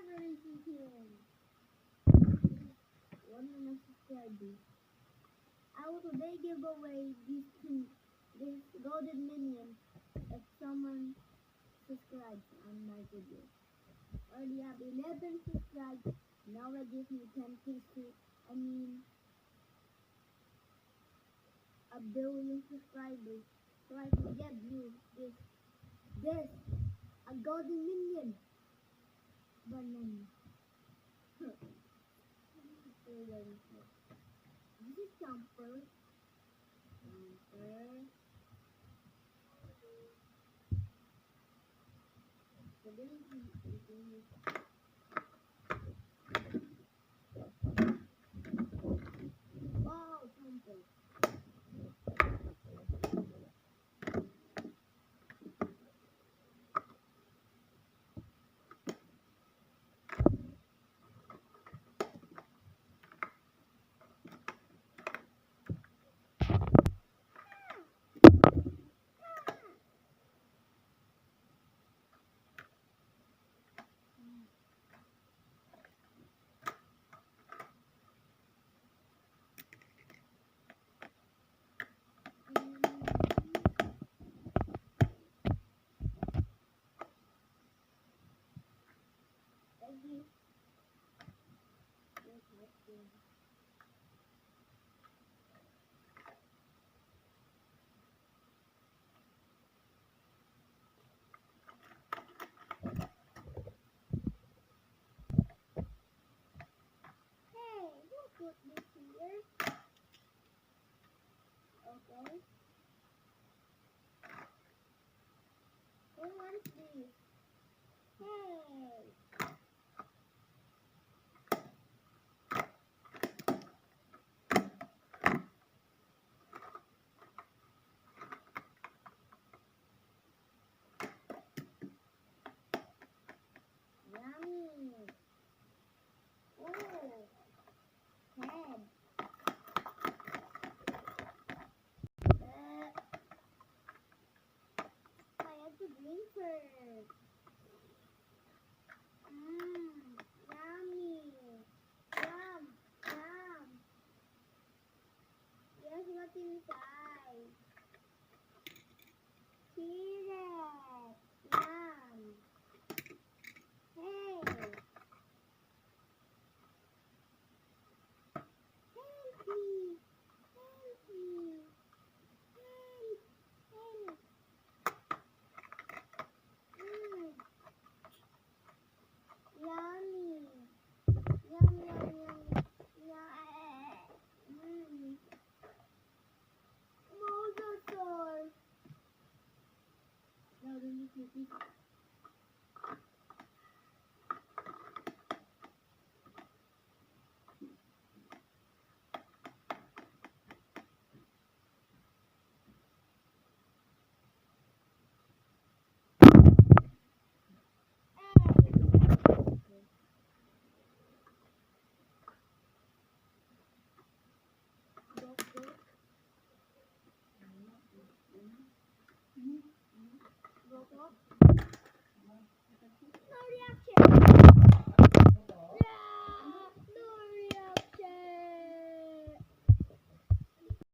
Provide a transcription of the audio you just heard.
Generation 10. 1 million subscribers. I will today give away this golden minion if someone subscribes on my video. Already have 11 subscribes. Now it gives me 10 I mean a billion subscribers. So I can give you this a golden minion. Banana. This is jumper. Jumper. So this is wow, jumper. Hey, who put this here? Okay. Who wants this? Hey. Yummy. Oh, head. I have to drink first. Yummy. Yum, yum. Guess what's inside? Cheese. Yum. Hey. Help me. Help me. Help. Help. Yummy. Yum, yum, yum. Yum. Mosasaur. Now do you see? Go, go.